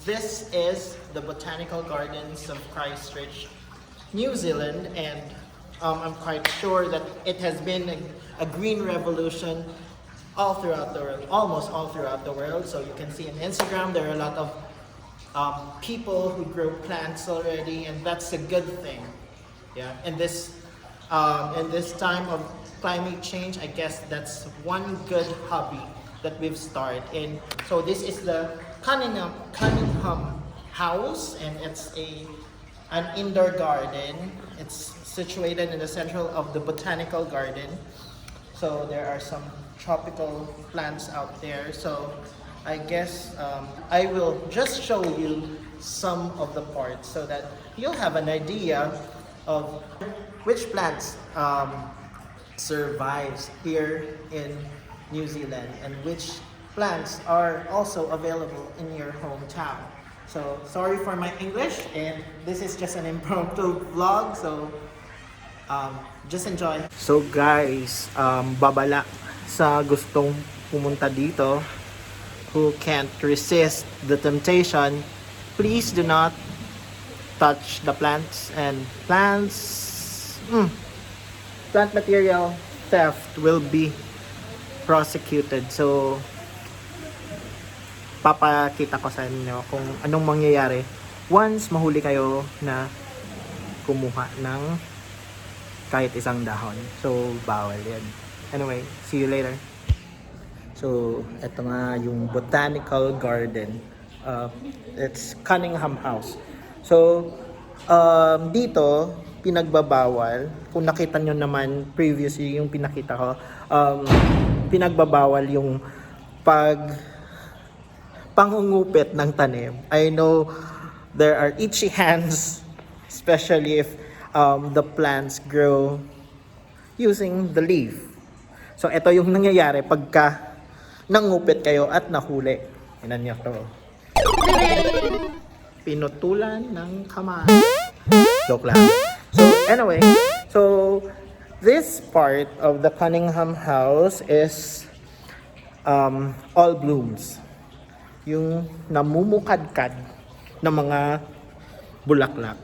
This is the Botanical Gardens of Christchurch, New Zealand, and I'm quite sure that it has been a green revolution all throughout the world, almost all throughout the world. So you can see on Instagram there are a lot of people who grow plants already, and that's a good thing. Yeah, in this time of climate change, I guess that's one good hobby that we've started. And so this is the Cunningham House, and it's an indoor garden. It's situated in the central of the botanical garden. So there are some tropical plants out there. So I guess I will just show you some of the parts so that you'll have an idea of which plants survives here in New Zealand and which plants are also available in your hometown. So sorry for my English, and this is just an impromptu vlog, so just enjoy. So guys, babala sa gustong pumunta dito, who can't resist the temptation, please do not touch the plants, and plant material theft will be prosecuted. So papakita ko sa inyo kung anong mangyayari once mahuli kayo na kumuha ng kahit isang dahon. So bawal yan. Anyway, see you later. So eto nga yung botanical garden. It's Cunningham House. So dito pinagbabawal, kung nakita nyo naman previously yung pinakita ko, pinagbabawal yung pangungupit ng tanim. I know there are itchy hands, especially if the plants grow using the leaf. So ito yung nangyayari pagka nangupit kayo at nahuli. Inan niyo to. Pinutulan ng kamay. Joke lang. So anyway, so this part of the Cunningham House is all blooms. Yung namumukadkad na mga bulaklak.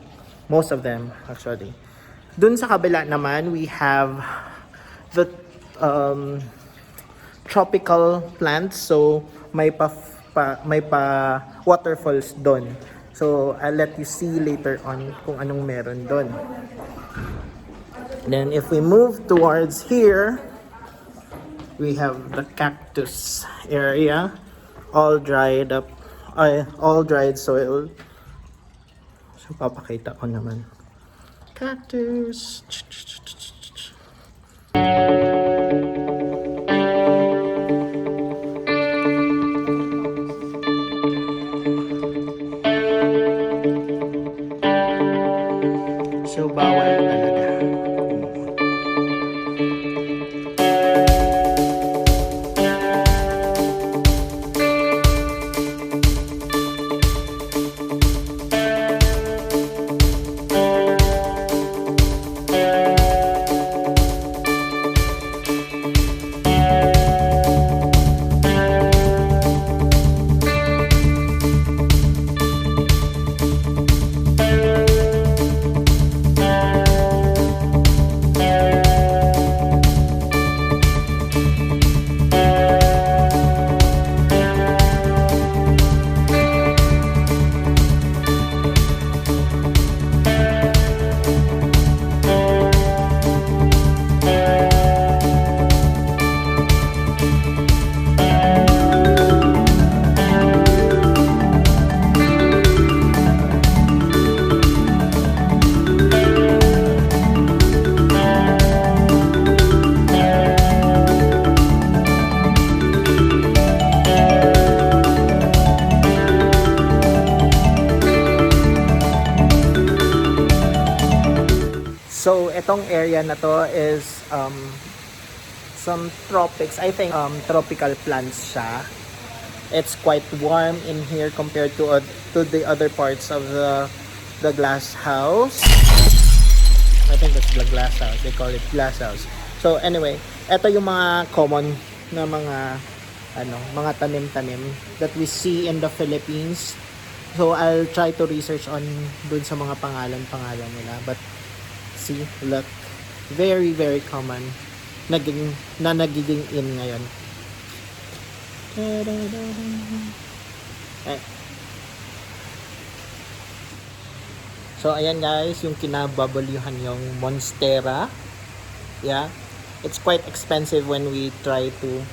Most of them, actually. Dun sa kabila naman, we have the tropical plants. So, may pa waterfalls doon. So, I'll let you see later on kung anong meron doon. Then, if we move towards here, we have the cactus area. All dried up, all dried soil. So papakita ko naman. Cactus. So bawal talaga. So itong area na to is some tropics. I think tropical plants siya. It's quite warm in here compared to the other parts of the glass house. I think that's the glass house. They call it glass house. So anyway, ito yung mga common na mga tanim-tanim that we see in the Philippines. So I'll try to research on dun sa mga pangalan nila. But see, look, very very common nagiging in ngayon. Eh. So ayan guys, yung kinababalyuhan yung Monstera. Yeah. It's quite expensive when we try to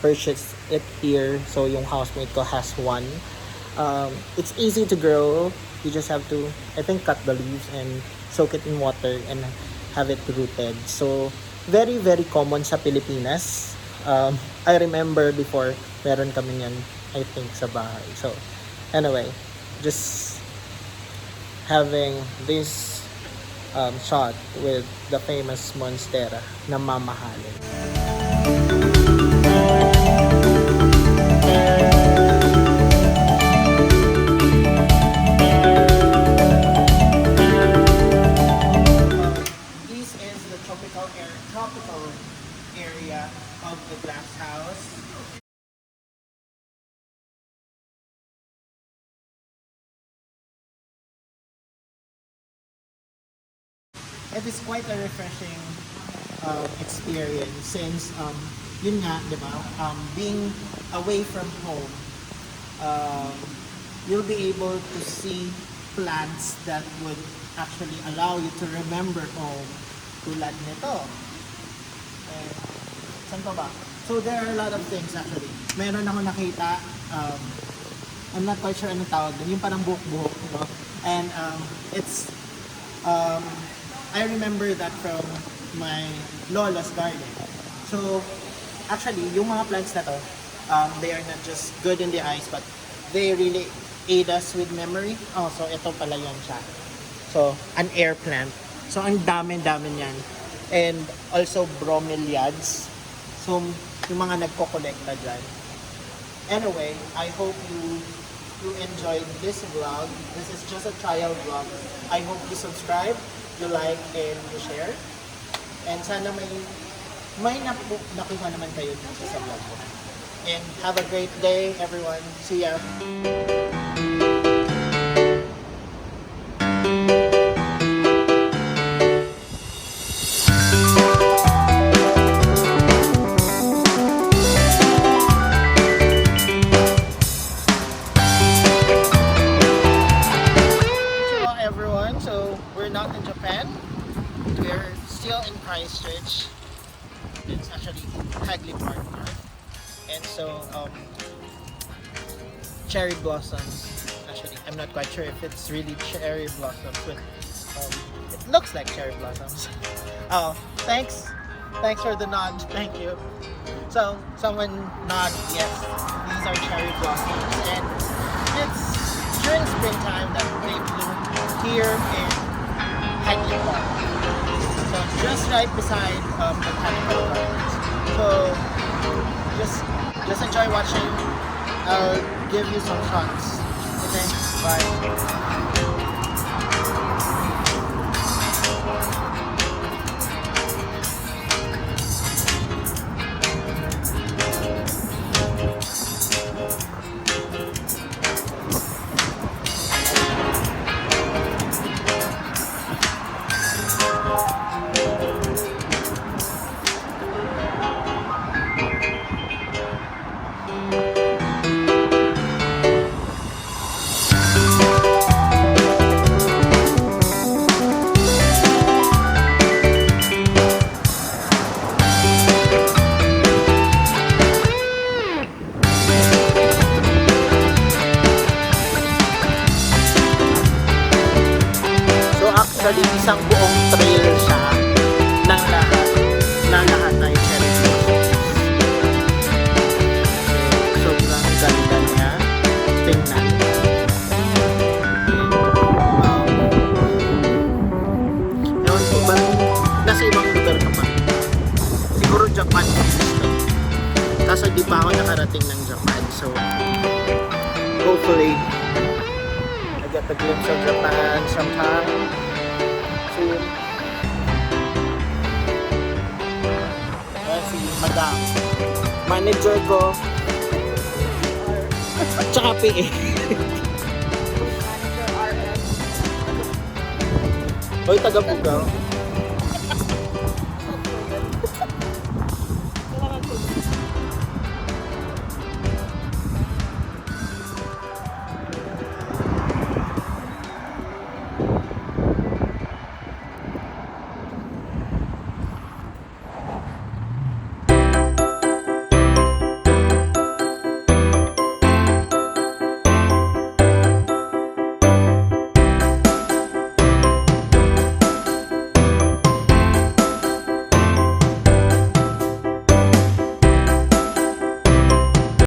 purchase it here. So yung housemate ko has one. It's easy to grow. You just have to, I think, cut the leaves and soak it in water and have it rooted. So very very common sa Pilipinas. I remember before meron kami yan, I think, sa bahay. So anyway, just having this shot with the famous Monstera na mamahalin. This is the tropical area of the glass house. It is quite a refreshing experience since yun nga, di ba, being away from home, you'll be able to see plants that would actually allow you to remember home, tulad nito. And, saan pa ba? So there are a lot of things actually. Meron ako nakita, I'm not quite sure anong tawag doon, yung parang buhok-buhok, no? And it's I remember that from my lola's garden. So, actually, yung mga plants na to, they are not just good in the eyes, but they really aid us with memory. Oh, so ito pala yan siya. So, an air plant. So, ang dami-dami niyan. And also bromeliads. So, yung mga nagko-collecta dyan. Anyway, I hope you enjoyed this vlog. This is just a trial vlog. I hope you subscribe, you like, and you share. And sana may nakuha naman kayo dito sa vlog ko. And have a great day, everyone. See ya! Not in Japan. We're still in Christchurch. It's actually Hagley Park North. And so cherry blossoms. Actually, I'm not quite sure if it's really cherry blossoms, but it looks like cherry blossoms. Oh, thanks for the nod. Thank you. So someone nod. Yes, these are cherry blossoms, and it's during springtime that they bloom here in Hagley Park. So just right beside Botanical Gardens. So just enjoy watching. I'll give you some shots. Okay, bye. Actually, isang buong trail siya ng lahat ay cherry blossoms. Sobrang ganda niya tingnan. Ewan ko ba, nasa ibang lugar ka pa. Siguro Japan gusto. Kaso di pa ako nakarating ng Japan. So, hopefully, I get a glimpse of Japan sometime. Si Madam manager ko tsaka PA Hoy, taga Pugaw.